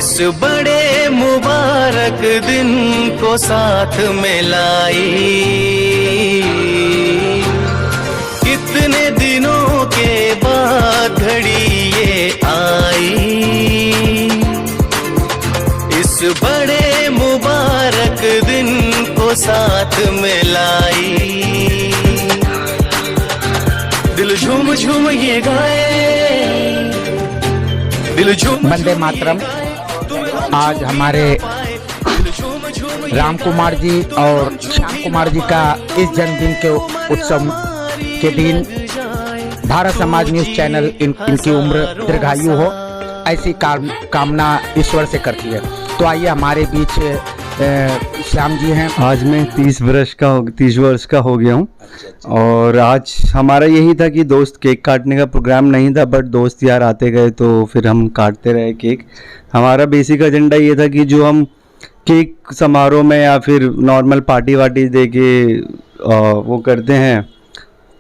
इस बड़े मुबारक दिन को साथ में लाई, कितने दिनों के बाद घड़ी ये आई। इस बड़े मुबारक दिन को साथ में लाई, दिल झूम झूम ये गाए, दिल झूम। वंदे मातरम। आज हमारे राम कुमार जी और श्याम कुमार जी का इस जन्मदिन के उत्सव के दिन भारत समाज न्यूज चैनल इनकी उम्र दीर्घायु हो, ऐसी कामना ईश्वर से करती है। तो आइए, हमारे बीच श्याम जी हैं। आज मैं 30 वर्ष का हो गया हूँ और आज हमारा यही था कि दोस्त केक काटने का प्रोग्राम नहीं था, बट दोस्त यार आते गए तो फिर हम काटते रहे केक। हमारा बेसिक एजेंडा ये था कि जो हम केक समारोह में या फिर नॉर्मल पार्टी वार्टी दे के वो करते हैं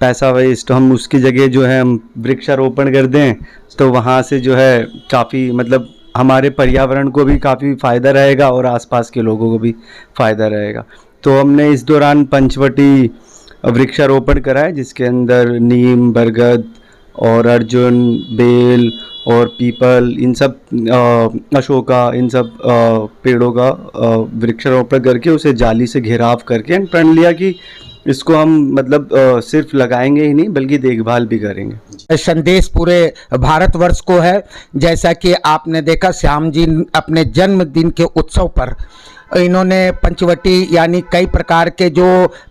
पैसा वेस्ट, हम उसकी जगह जो है हम वृक्षारोपण कर दें, तो वहाँ से जो है काफ़ी मतलब हमारे पर्यावरण को भी काफ़ी फ़ायदा रहेगा और आसपास के लोगों को भी फ़ायदा रहेगा। तो हमने इस दौरान पंचवटी वृक्षारोपण करा है, जिसके अंदर नीम, बरगद और अर्जुन, बेल और पीपल, इन सब अशोका, इन सब पेड़ों का वृक्षारोपण करके उसे जाली से घेराव करके प्रण लिया कि इसको हम मतलब सिर्फ लगाएंगे ही नहीं बल्कि देखभाल भी करेंगे। संदेश पूरे भारतवर्ष को है। जैसा कि आपने देखा, श्याम जी अपने जन्मदिन के उत्सव पर इन्होंने पंचवटी यानी कई प्रकार के जो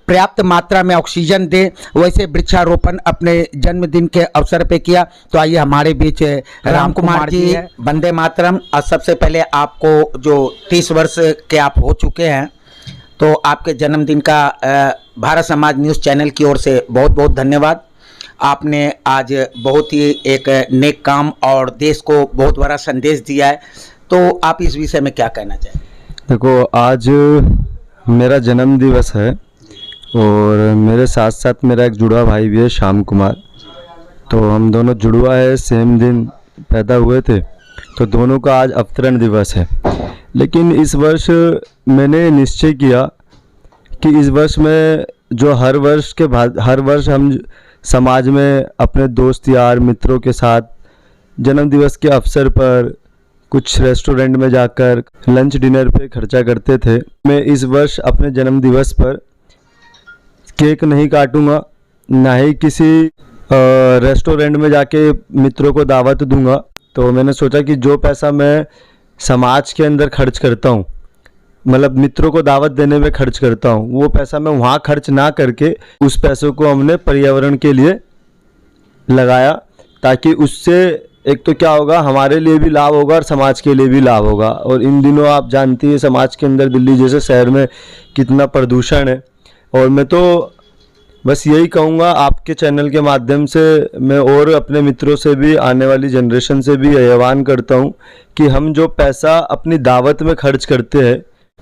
पर्याप्त मात्रा में ऑक्सीजन दे वैसे वृक्षारोपण अपने जन्मदिन के अवसर पे किया। तो आइए, हमारे बीच राम कुमार जी। वंदे मातरम। और सबसे पहले आपको जो 30 वर्ष के आप हो चुके हैं, तो आपके जन्मदिन का भारत समाज न्यूज़ चैनल की ओर से बहुत बहुत धन्यवाद। आपने आज बहुत ही एक नेक काम और देश को बहुत बड़ा संदेश दिया है। तो आप इस विषय में क्या कहना चाहें? देखो, आज मेरा जन्म दिवस है और मेरे साथ साथ मेरा एक जुड़वा भाई भी है, श्याम कुमार। तो हम दोनों जुड़वा है, सेम दिन पैदा हुए थे, तो दोनों का आज अवतरण दिवस है। लेकिन इस वर्ष मैंने निश्चय किया कि इस वर्ष में जो हर वर्ष हम समाज में अपने दोस्त यार मित्रों के साथ जन्मदिवस के अवसर पर कुछ रेस्टोरेंट में जाकर लंच डिनर पे खर्चा करते थे। मैं इस वर्ष अपने जन्मदिवस पर केक नहीं काटूंगा, ना ही किसी रेस्टोरेंट में जाके मित्रों को दावत दूंगा। तो मैंने सोचा कि जो पैसा मैं समाज के अंदर खर्च करता हूँ, मतलब मित्रों को दावत देने में खर्च करता हूँ, वो पैसा मैं वहाँ खर्च ना करके उस पैसों को हमने पर्यावरण के लिए लगाया, ताकि उससे एक तो क्या होगा, हमारे लिए भी लाभ होगा और समाज के लिए भी लाभ होगा। और इन दिनों आप जानती है समाज के अंदर दिल्ली जैसे शहर में कितना प्रदूषण है। और मैं तो बस यही कहूँगा आपके चैनल के माध्यम से, मैं और अपने मित्रों से भी, आने वाली जनरेशन से भी आह्वान करता हूँ कि हम जो पैसा अपनी दावत में खर्च करते हैं,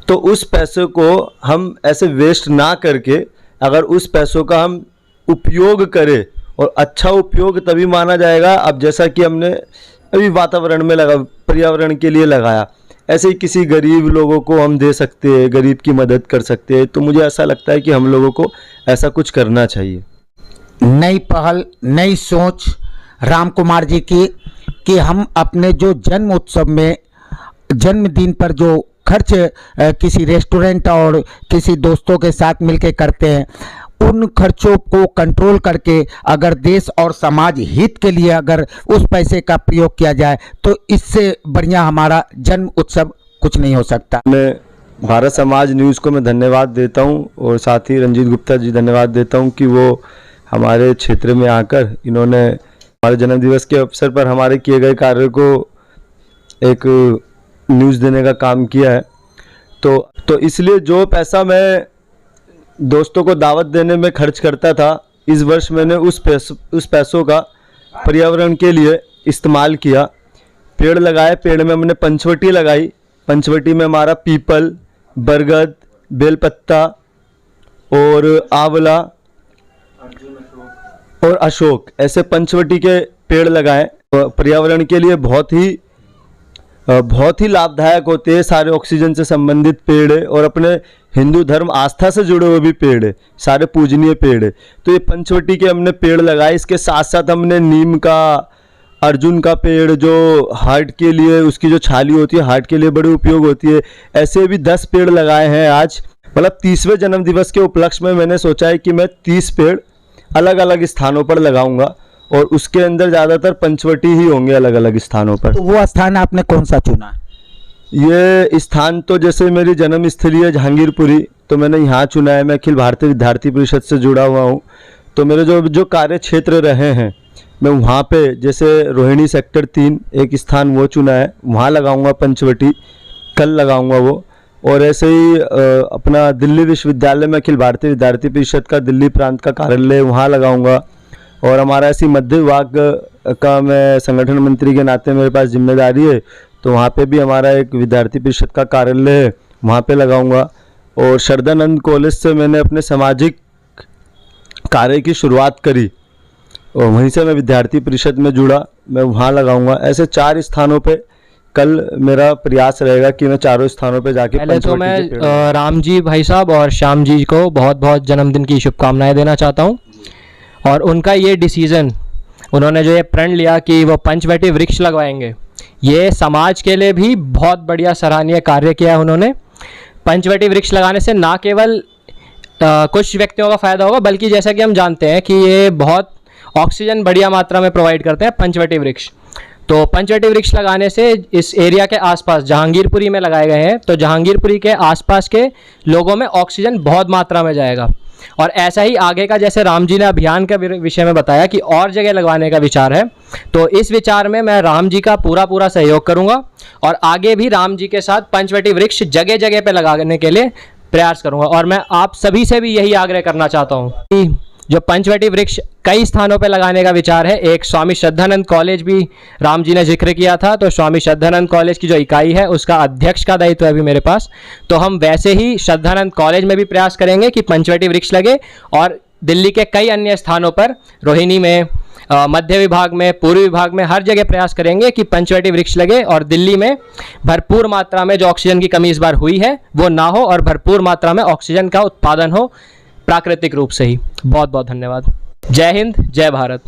तो उस पैसे को हम ऐसे वेस्ट ना करके अगर उस पैसों का हम उपयोग करें, और अच्छा उपयोग तभी माना जाएगा अब जैसा कि हमने अभी वातावरण में पर्यावरण के लिए लगाया, ऐसे ही किसी गरीब लोगों को हम दे सकते हैं, गरीब की मदद कर सकते हैं। तो मुझे ऐसा लगता है कि हम लोगों को ऐसा कुछ करना चाहिए। नई पहल, नई सोच राम कुमार जी की कि हम अपने जो जन्म उत्सव में जन्मदिन पर जो खर्च किसी रेस्टोरेंट और किसी दोस्तों के साथ मिलकर करते हैं, उन खर्चों को कंट्रोल करके अगर देश और समाज हित के लिए अगर उस पैसे का प्रयोग किया जाए, तो इससे बढ़िया हमारा जन्म उत्सव कुछ नहीं हो सकता। मैं भारत समाज न्यूज़ को मैं धन्यवाद देता हूं और साथ ही रंजीत गुप्ता जी धन्यवाद देता हूं कि वो हमारे क्षेत्र में आकर इन्होंने हमारे जन्मदिवस के अवसर पर हमारे किए गए कार्य को एक न्यूज़ देने का काम किया है। तो इसलिए जो पैसा मैं दोस्तों को दावत देने में खर्च करता था, इस वर्ष मैंने उस पैसों का पर्यावरण के लिए इस्तेमाल किया। पेड़ लगाए, पेड़ में हमने पंचवटी लगाई, पंचवटी में हमारा पीपल, बरगद, बेलपत्ता और आंवला और अशोक, ऐसे पंचवटी के पेड़ लगाए। पर्यावरण के लिए बहुत ही बहुत ही लाभदायक होते हैं। सारे ऑक्सीजन से संबंधित पेड़ है और अपने हिंदू धर्म आस्था से जुड़े हुए भी पेड़ है, सारे पूजनीय पेड़ है। तो ये पंचवटी के हमने पेड़ लगाए। इसके साथ साथ हमने नीम का, अर्जुन का पेड़ जो हार्ट के लिए, उसकी जो छाली होती है हार्ट के लिए बड़ी उपयोग होती है, ऐसे भी 10 पेड़ लगाए हैं आज। मतलब 30वें जन्म दिवस के उपलक्ष्य में मैंने सोचा है कि मैं 30 पेड़ अलग अलग स्थानों पर लगाऊंगा और उसके अंदर ज़्यादातर पंचवटी ही होंगे अलग अलग स्थानों पर। तो वो स्थान आपने कौन सा चुना? ये स्थान तो जैसे मेरी जन्म स्थली है जहांगीरपुरी, तो मैंने यहाँ चुना है। मैं अखिल भारतीय विद्यार्थी परिषद से जुड़ा हुआ हूँ, तो मेरे जो कार्य क्षेत्र रहे हैं मैं वहाँ पे, जैसे रोहिणी सेक्टर 3 एक स्थान वो चुना है, वहाँ लगाऊंगा पंचवटी, कल लगाऊंगा वो। और ऐसे ही अपना दिल्ली विश्वविद्यालय में अखिल भारतीय विद्यार्थी परिषद का दिल्ली प्रांत का कार्यालय, वहाँ लगाऊंगा। और हमारा ऐसी मध्य विभाग का मैं संगठन मंत्री के नाते मेरे पास जिम्मेदारी है, तो वहाँ पे भी हमारा एक विद्यार्थी परिषद का कार्यालय है, वहाँ पे लगाऊंगा। और श्रद्धानंद कॉलेज से मैंने अपने सामाजिक कार्य की शुरुआत करी और वहीं से मैं विद्यार्थी परिषद में जुड़ा, मैं वहाँ लगाऊंगा। ऐसे 4 स्थानों पे कल मेरा प्रयास रहेगा कि मैं 4 स्थानों पे जाके। पहले तो मैं राम जी भाई साहब और श्याम जी को बहुत बहुत जन्मदिन की शुभकामनाएं देना चाहता हूँ। और उनका ये डिसीज़न, उन्होंने जो ये प्रण लिया कि वो पंचवटी वृक्ष लगवाएंगे, ये समाज के लिए भी बहुत बढ़िया सराहनीय कार्य किया है उन्होंने। पंचवटी वृक्ष लगाने से ना केवल कुछ व्यक्तियों का फ़ायदा होगा, बल्कि जैसा कि हम जानते हैं कि ये बहुत ऑक्सीजन बढ़िया मात्रा में प्रोवाइड करते हैं पंचवटी वृक्ष। तो पंचवटी वृक्ष लगाने से इस एरिया के आसपास, जहांगीरपुरी में लगाए गए हैं, तो जहांगीरपुरी के आसपास के लोगों में ऑक्सीजन बहुत मात्रा में जाएगा। और ऐसा ही आगे का, जैसे राम जी ने अभियान के विषय में बताया कि और जगह लगवाने का विचार है, तो इस विचार में मैं राम जी का पूरा सहयोग करूंगा और आगे भी राम जी के साथ पंचवटी वृक्ष जगह जगह पे लगाने के लिए प्रयास करूंगा। और मैं आप सभी से भी यही आग्रह करना चाहता हूं कि जो पंचवटी वृक्ष कई स्थानों पे लगाने का विचार है, एक स्वामी श्रद्धानंद कॉलेज भी राम जी ने जिक्र किया था, तो स्वामी श्रद्धानंद कॉलेज की जो इकाई है उसका अध्यक्ष का दायित्व है अभी मेरे पास। तो हम वैसे ही श्रद्धानंद कॉलेज में भी प्रयास करेंगे कि पंचवटी वृक्ष लगे और दिल्ली के कई अन्य स्थानों पर, रोहिणी में, मध्य विभाग में, पूर्वी विभाग में, हर जगह प्रयास करेंगे कि पंचवटी वृक्ष लगे और दिल्ली में भरपूर मात्रा में जो ऑक्सीजन की कमी इस बार हुई है वो ना हो और भरपूर मात्रा में ऑक्सीजन का उत्पादन हो प्राकृतिक रूप से ही। बहुत बहुत धन्यवाद। जय हिंद, जय भारत।